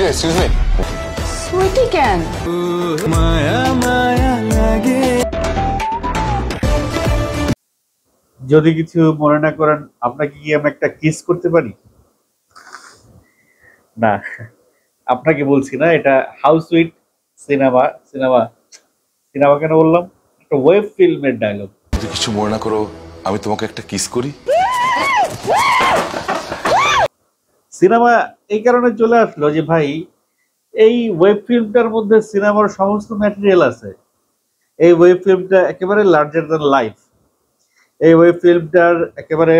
Excuse me Sweety কেন মায়া মায়া লাগে। যদি কিছু মনে না করেন, আপনাকে কি আমি একটা কিস করতে পারি? না, আপনাকে বলছি না, এটা how sweet cinema cinema cinema কেন বললাম, একটা ওয়েব ফিল্মের ডায়লগ। যদি কিছু মনে না করো, আমি তোমাকে একটা কিস করি। সিনেমা এই কারণে চলে আসলো যে ভাই, এই ওয়েব ফিল্মটার মধ্যে সিনেমার সমস্ত ম্যাটেরিয়াল আছে। এই ওয়েব ফিল্মটা একেবারে লার্জার দ্যান লাইফ। এই ওয়েব ফিল্মটার একেবারে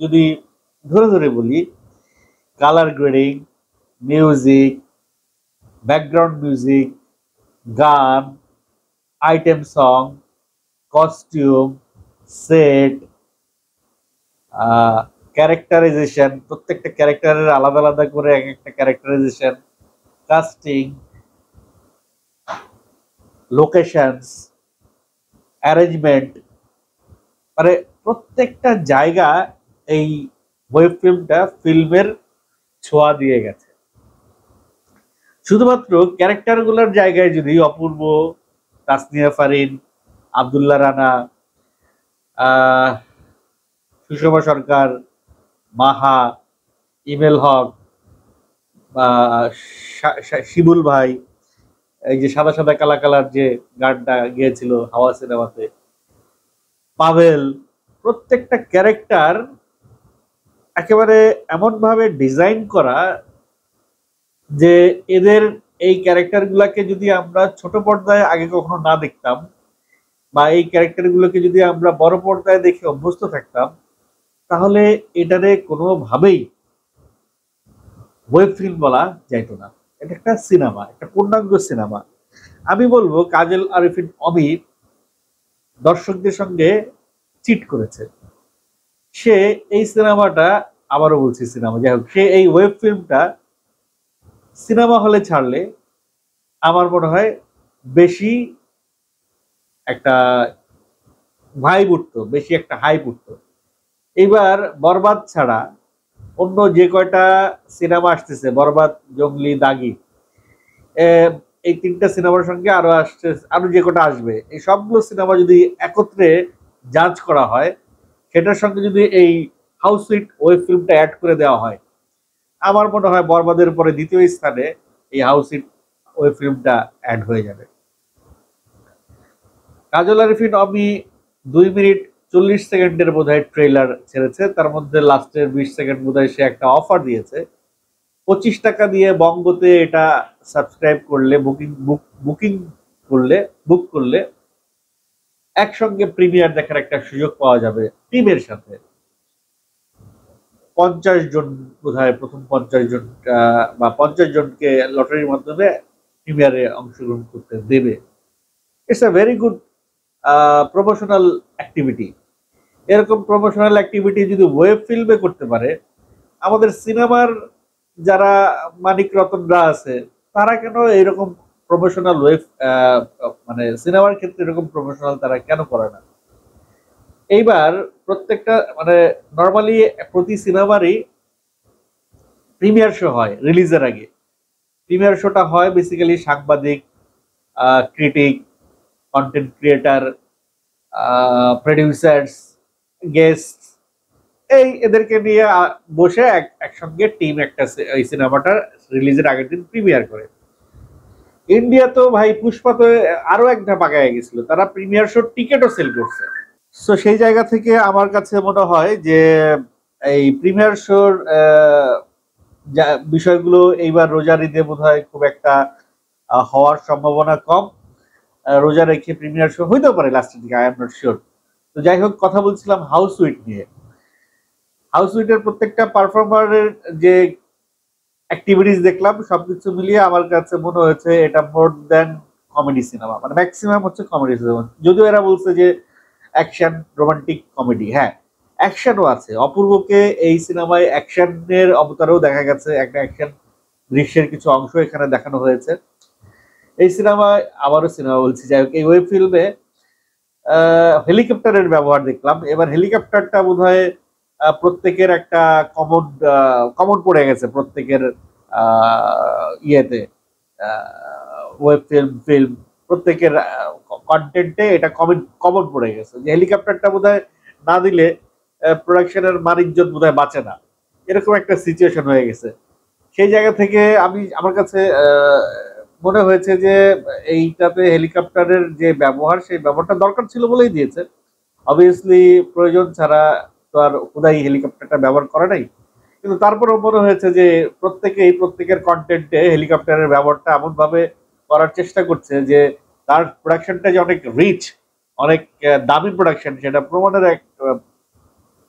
যদি ধরে ধরে বলি, colour grading, music, background music, গান, item song, costume, set, characterisation, প্রত্যেকটা ক্যারেক্টারের আলাদা আলাদা করে এক একটা ক্যারেক্টারাইজেশন, কাস্টিং, লোকেশনস, অ্যারেঞ্জমেন্ট, মানে প্রত্যেকটা জায়গা এই ওয়েব ফিল্মটা ফিল্মের ছোঁয়া দিয়ে গেছে। শুধুমাত্র ক্যারেক্টার গুলার জায়গায় যদি অপূর্ব, তাসনিয়া ফারিন, আব্দুল্লাহ রানা, সুষমা সরকার, মাহা, ইমেল হক, শিবুল ভাই, এই যে সাদা সাদা কালা কালার যে গানটা গিয়েছিল হাওয়া সিনেমাতে, পাভেল, প্রত্যেকটা ক্যারেক্টার একেবারে এমন ভাবে ডিজাইন করা যে এদের এই ক্যারেক্টার গুলাকে যদি আমরা ছোট পর্দায় আগে কখনো না দেখতাম, বা এই ক্যারেক্টার গুলোকে যদি আমরা বড় পর্দায় দেখে অভ্যস্ত থাকতাম, তাহলে এটারে কোনোভাবেই ওয়েব ফিল্ম বলা যাইতো না। এটা একটা সিনেমা, একটা পূর্ণাঙ্গ সিনেমা। আমি বলবো কাজল আরিফিন অমি দর্শকদের সঙ্গে চিট করেছে। সে এই সিনেমাটা, আবারও বলছি সিনেমা, যাই হোক, সে এই ওয়েব ফিল্মটা সিনেমা হলে ছাড়লে আমার মনে হয় বেশি একটা ভাইব উঠতো, বেশি একটা হাইপ উঠতো। এইবার বরবাদ ছাড়া অন্য যে কয়টা সিনেমা আসতেছে, বরবাদ, জঙ্গলি, দাগি, এই তিনটা সিনেমার সঙ্গে আরো আসছে, আরো যে কটা আসবে, এই সবগুলো সিনেমা যদি একত্রে জাজ করা হয়, সেটার সঙ্গে যদি এই হাউস সুইট ওয়েব ফিল্মটা অ্যাড করে দেওয়া হয়, আমার মনে হয় বরবাদের পরে দ্বিতীয় স্থানে এই হাউস সুইট ওয়েব ফিল্মটা অ্যাড হয়ে যাবে। কাজল আরিফিন অমি 2 মিনিট 40 সেকেন্ডের বোধহয় ট্রেলার ছেড়েছে, তার মধ্যে লাস্টের 20 সেকেন্ড বোধহয় সে একটা অফার দিয়েছে। 25 টাকা দিয়ে বঙ্গতে এটা সাবস্ক্রাইব করলে, বুক করলে একসঙ্গে প্রিমিয়ার দেখার একটা সুযোগ পাওয়া যাবে টিমের সাথে। 50 জন বোধহয়, প্রথম 50 জন বা 50 জনকে লটারির মাধ্যমে প্রিমিয়ারে অংশগ্রহণ করতে দেবে। It's a very good promotional activity. এরকম প্রমোশনাল অ্যাক্টিভিটি যদি ওয়েব ফিল্মে করতে পারে, আমাদের সিনেমার যারা মানিক রতনরা আছে, তারা কেন এরকম প্রমোশনাল ওয়েব, মানে সিনেমার ক্ষেত্রে এরকম প্রমোশনাল তারা কেন করে না? এইবার প্রত্যেকটা, মানে নর্মালি প্রতি সিনেমারই প্রিমিয়ার শো হয় রিলিজের আগে। প্রিমিয়ার শোটা হয় বেসিক্যালি সাংবাদিক, critic, content creator, producers, guest, এদেরকে নিয়ে বসে একসঙ্গে টিম একটা এই সিনেমাটা রিলিজের আগের দিন প্রিমিয়ার করে। ইন্ডিয়া তো ভাই পুষ্পা তো আরো এক ধাপ আগায় গেছিল, তারা প্রিমিয়ার শো টিকিটও সেল করছে। সো সেই জায়গা থেকে আমার কাছে মনে হয় যে এই প্রিমিয়ার শোর বিষয়গুলো এইবার রোজার ঈদে বোধহয় খুব একটা হওয়ার সম্ভাবনা কম। রোজা রেখে প্রিমিয়ার শো হইতেও পারে লাস্টের দিকে, আই এম নট শিওর। তো যাই হোক, কথা বলছিলাম হাউস সুইট নিয়ে। হাউস সুইটের প্রত্যেকটা পারফর্মারের যে অ্যাক্টিভিটিস দেখলাম, সবকিছু মিলিয়ে আমার কাছে মনে হয়েছে এটা মোর দ্যান কমেডি সিনেমা, মানে ম্যাক্সিমাম হচ্ছে কমেডি সিনেমা। যদিও এরা বলছে যে অ্যাকশন, রোমান্টিক কমেডি, হ্যাঁ অ্যাকশনও আছে। অপূর্বকে এই সিনেমায় অ্যাকশনের অবতারেও দেখা গেছে, একটা অ্যাকশন দৃশ্যের কিছু অংশ এখানে দেখানো হয়েছে এই সিনেমায়। আবারও সিনেমা বলছি, যাই হোক, এই ওয়েব ফিল্মে হেলিকপ্টারের ব্যবহার দেখলাম। এবার হেলিকপ্টারটা বোধহয় প্রত্যেকের একটা কমন পড়ে গেছে প্রত্যেকের ইয়েতে ওয়েব ফিল্ম প্রত্যেকের কন্টেন্টে এটা কমন পড়ে গেছে যে হেলিকপ্টারটা বোধহয় না দিলে প্রোডাকশনের মান ইজ্জত বোধহয় বাঁচে না, এরকম একটা সিচুয়েশন হয়ে গেছে। সেই জায়গা থেকে আমার কাছে মনে হয়েছে যে এইটাতে হেলিকপ্টারের যে ব্যবহার, সেই ব্যবহারটা দরকার ছিল বলেই দিয়েছে। অবভিয়াসলি প্রয়োজন ছাড়া তো আর খোদাই হেলিকপ্টারটা ব্যবহার করে নাই, কিন্তু তারপরেও মনে হয়েছে যে প্রত্যেকের কন্টেন্টে হেলিকপ্টারের ব্যবহারটা এমন ভাবে করার চেষ্টা করছে যে তার প্রোডাকশনটা যে অনেক রিচ, অনেক দামি প্রোডাকশন, সেটা প্রমাণের এক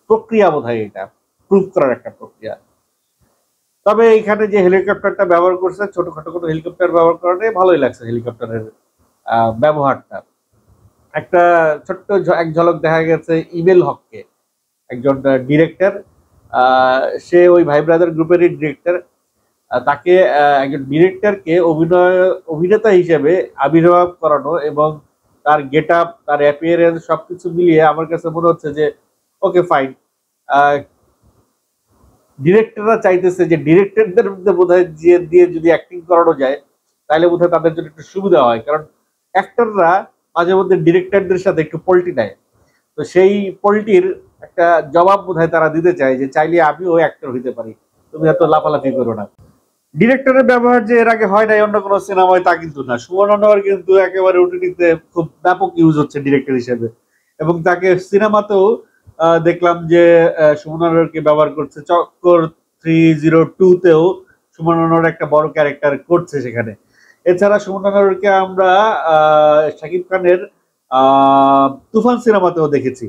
প্রক্রিয়া বোধ হয়, এটা প্রুভ করার একটা প্রক্রিয়া। তবে এখানে যে হেলিকপ্টারটা ব্যবহার করছে, ছোটখাটো কোনো হেলিকপ্টার ব্যবহার করা নেই, ভালোই লাগছে হেলিকপ্টারের ব্যবহারটা। একটা ছোট্ট এক ঝলক দেখা গেছে ইমেল হককে, একজন ডিরেক্টর, সে ওই ভাই ব্রাদার গ্রুপেরই ডিরেক্টর। তাকে একজন ডিরেক্টরকে অভিনেতা হিসেবে আবির্ভাব করানো এবং তার গেট আপ, তার অ্যাপিয়ারেন্স সবকিছু মিলিয়ে আমার কাছে মনে হচ্ছে যে ওকে ফাইন। ডিরেক্টররা চাইতেছে যে ডিরেক্টরদের মধ্যে বোধহয় দিয়ে যদি অ্যাক্টিং করানো যায় তাহলে বোধহয় তাদের জন্য একটু সুবিধা হয়, কারণ অ্যাক্টররা মাঝে মধ্যে ডিরেক্টরদের সাথে একটু পল্টি নেয়। তো সেই পল্টির একটা জবাব বোধহয় তারা দিতে চায় যে চাইলে আমিও অ্যাক্টর হইতে পারি, তুমি এত লাফালাফি করো না। ডিরেক্টরের ব্যবহার যে এর আগে হয় নাই অন্য কোনো সিনেমায় তা কিন্তু না, সুমন আনোয়ার কিন্তু একেবারে ওটিটিতে খুব ব্যাপক ইউজ হচ্ছে ডিরেক্টর হিসেবে, এবং তাকে সিনেমাতেও দেখলাম যে সুমন আনোয়ারকে ব্যবহার করছে। চক্কর 302-তেও সুমন আনোয়ার একটা বড় ক্যারেক্টার করছে সেখানে। এছাড়া সুমন আনোয়ারকে আমরা শাকিব খানের তুফান সিনেমাতেও দেখেছি।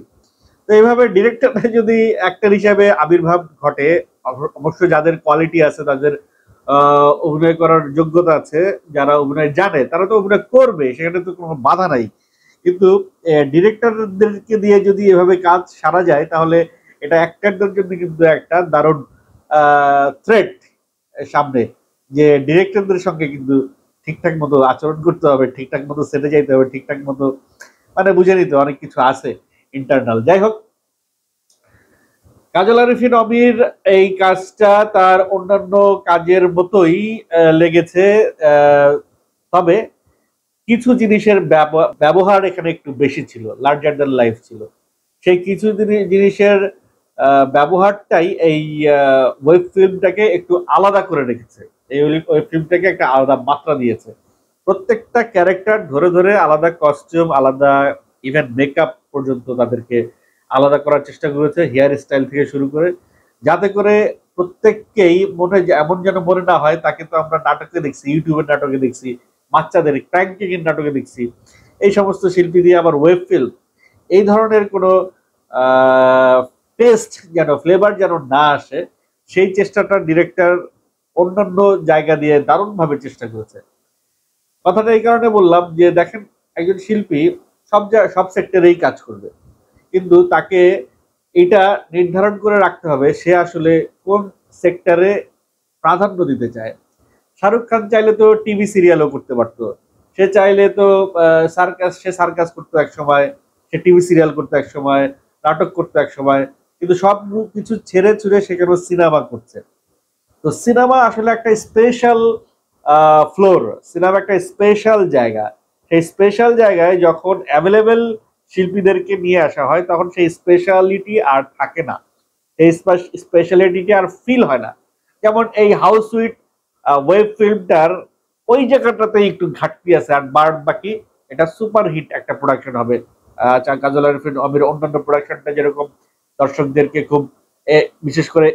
তো এইভাবে ডিরেক্টর যদি অ্যাক্টর হিসেবে আবির্ভাব ঘটে, অবশ্যই যাদের কোয়ালিটি আছে, তাদের অভিনয় করার যোগ্যতা আছে, যারা অভিনয় জানে তারা তো অভিনয় করবে, সেখানে তো কোনো বাধা নাই। কিন্তু ডিরেক্টরদেরকে দিয়ে যদি এভাবে কাজ সারা যায় তাহলে এটা অ্যাক্টরদের জন্য কিন্তু একটা দারুণ থ্রেট সামনে, যে ডিরেক্টরদের সঙ্গে কিন্তু ঠিকঠাক মতো আচরণ করতে হবে, ঠিকঠাক মতো সেটে যাইতে হবে, ঠিকঠাক মতো মানে বুঝে নিতে অনেক কিছু আছে ইন্টারনাল। যাই হোক, কাজল আরিফিন অমির এই কাজটা তার অন্যান্য কাজের মতোই লেগেছে, তবে কিছু জিনিসের ব্যবহার এখানে একটু বেশি ছিল, লার্জার দ্যান লাইফ ছিল। সেই কিছু জিনিসের ব্যবহারটাই এই ওয়েব ফিল্মটাকে একটু আলাদা করে রেখেছে, এই ওয়েব ফিল্মটাকে একটা আলাদা মাত্রা দিয়েছে। প্রত্যেকটা ক্যারেক্টার ধরে ধরে আলাদা কস্টিউম, আলাদা ইভেন মেকআপ পর্যন্ত তাদেরকে আলাদা করার চেষ্টা করেছে, হেয়ার স্টাইল থেকে শুরু করে, যাতে করে প্রত্যেককেই এমন যেন মনে না হয় তাকে তো আমরা নাটকে দেখছি, ইউটিউবের নাটকে দেখছি, বাচ্চাদের ক্র্যাঙ্কিং এর নাটকে দেখছি। এই সমস্ত শিল্পী দিয়ে আবার ওয়েব ফিল্ম, এই ধরনের কোনো টেস্ট যেন, ফ্লেভার যেন না আসে, সেই চেষ্টাটা ডিরেক্টর অন্যান্য জায়গা দিয়ে দারুণভাবে চেষ্টা করেছে। কথাটা এই কারণে বললাম যে দেখেন, একজন শিল্পী সব সেক্টরেই কাজ করবে, কিন্তু তাকে এটা নির্ধারণ করে রাখতে হবে সে আসলে কোন সেক্টরে প্রাধান্য দিতে চায়। শাহরুখ খান চাইলে তো টিভি সিরিয়ালও করতে পারতো, সে চাইলে তো সার্কাস করতো এক সময়, সে টিভি সিরিয়াল করতো এক সময়, নাটক করতো এক সময়, কিন্তু সব কিছু ছেড়ে ছুড়ে সে কেন সিনেমা করছে। তো সিনেমা আসলে একটা স্পেশাল ফ্লোর, সিনেমা একটা স্পেশাল জায়গা। সেই স্পেশাল জায়গায় যখন অ্যাভেলেবেল শিল্পীদেরকে নিয়ে আসা হয় তখন সেই স্পেশালিটি আর থাকে না, এই স্পেশালিটিটি আর ফিল হয় না। যেমন এই হাউস সুইট ওয়েব ফিল্মটার ওই জায়গাটাতে একটু ঘাটতি আছে, আর বাকি এটা সুপার হিট একটা প্রোডাকশন হবে। কাজল আরিফিন অমির অন্যান্য প্রোডাকশনটা যেরকম দর্শকদেরকে খুব বিশেষ করে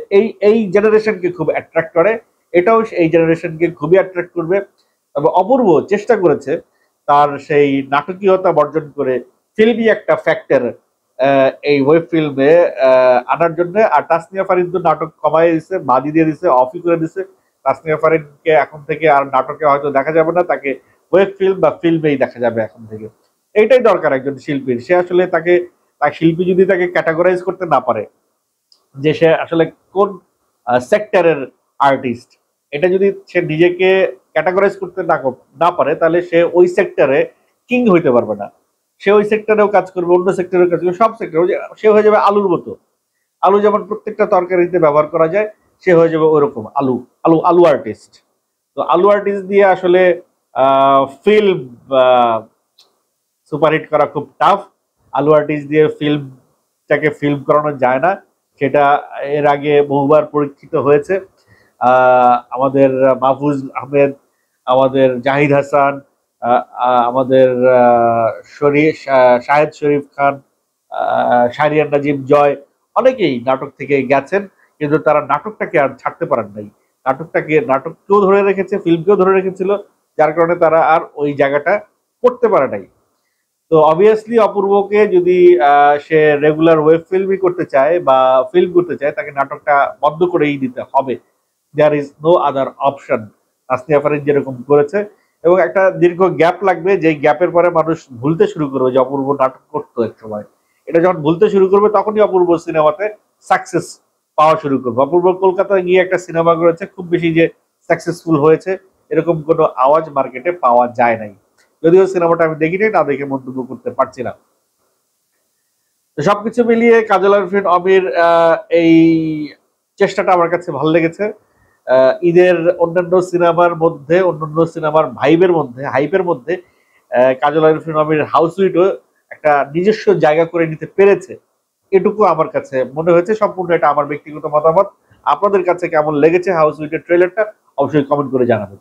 এই জেনারেশনকে খুব অ্যাট্রাক্ট করে, এটাও এই জেনারেশনকে খুবই অ্যাট্রাক্ট করবে। তবে অপূর্ব চেষ্টা করেছে তার সেই নাটকীয়তা বর্জন করে ফিল্মি একটা ফ্যাক্টর এই ওয়েব ফিল্মে আনার জন্য। আর তাসনিয়া ফারিন তো নাটক কমাই দিচ্ছে, বাদি দিয়ে দিচ্ছে, অফই করে দিচ্ছে। তাসনিয়া ফারিনকে এখন থেকে আর নাটকে হয়তো দেখা যাবে না, তাকে ওয়েব ফিল্ম বা ফিল্মেই দেখা যাবে এখন থেকে। এইটাই দরকার একজন শিল্পীর, সে আসলে তার শিল্পী যদি তাকে ক্যাটাগরাইজ করতে না পারে যে সে আসলে কোন সেক্টরের আর্টিস্ট, এটা যদি সে নিজেকে ক্যাটাগরাইজ করতে না পারে তাহলে সে ওই সেক্টরে কিং হইতে পারবে না। সে ওই সেক্টরেও কাজ করবে, অন্য সেক্টরেও কাজ করবে, সব সেক্টরে সে হয়ে যাবে আলুর মতো। আলু যেমন প্রত্যেকটা তরকারিতে ব্যবহার করা যায়, সে হয়ে যাবে ওইরকম আলু আলু আলু আর্টিস্ট। তো আলু আর্টিস্ট দিয়ে আসলে ফিল্ম সুপারহিট করা খুব টাফ। আলু আর্টিস্ট দিয়ে ফিল্ম করানো যায় না, সেটা এর আগে বহুবার পরীক্ষিত হয়েছে। আমাদের মাহফুজ আহমেদ, আমাদের জাহিদ হাসান, আমাদের শাহেদ শরীফ খান, শাহরিয়ার নাজিম জয়, অনেকেই নাটক থেকে গেছেন, কিন্তু তারা নাটকটাকে আর ছাড়তে পারেন নাই। নাটককেও ধরে রেখেছে, ফিল্মকেও ধরে রেখেছিল, যার কারণে তারা আর ওই জায়গাটা করতে পারে নাই। তো অবভিয়াসলি অপূর্বকে যদি সে রেগুলার ওয়েব ফিল্মই করতে চায় বা ফিল্ম করতে চায়, তাকে নাটকটা বন্ধ করেই দিতে হবে। There is no other option. Tasnia Farin যেরকম করেছে, এবং একটা দীর্ঘ গ্যাপ লাগবে, যে গ্যাপের পরে মানুষ ভুলতে শুরু করবে যে অপূর্ব নাটক করতো এক সময়। এটা যখন ভুলতে শুরু করবে তখনই অপূর্ব সিনেমাতে সাকসেস পাওয়া শুরু করবে। অপূর্ব কলকাতায় গিয়ে একটা সিনেমা করেছে, খুব বেশি যে সাকসেসফুল হয়েছে এরকম কোনো আওয়াজ মার্কেটে পাওয়া যায় নাই। যদিও সিনেমাটা আমি দেখিনি, না দেখে মন্তব্য করতে পারছি না। তো সবকিছু মিলিয়ে কাজল আরফিন অমির এই চেষ্টাটা আমার কাছে ভালো লেগেছে। ঈদের অন্যান্য সিনেমার হাইপের মধ্যে কাজল আরফিন অমির হাউসউইটও একটা নিজস্ব জায়গা করে নিতে পেরেছে, এটুকু আমার কাছে মনে হয়েছে। সম্পূর্ণ এটা আমার ব্যক্তিগত মতামত। আপনাদের কাছে কেমন লেগেছে হাউসউইটের ট্রেলারটা অবশ্যই কমেন্ট করে জানাবেন।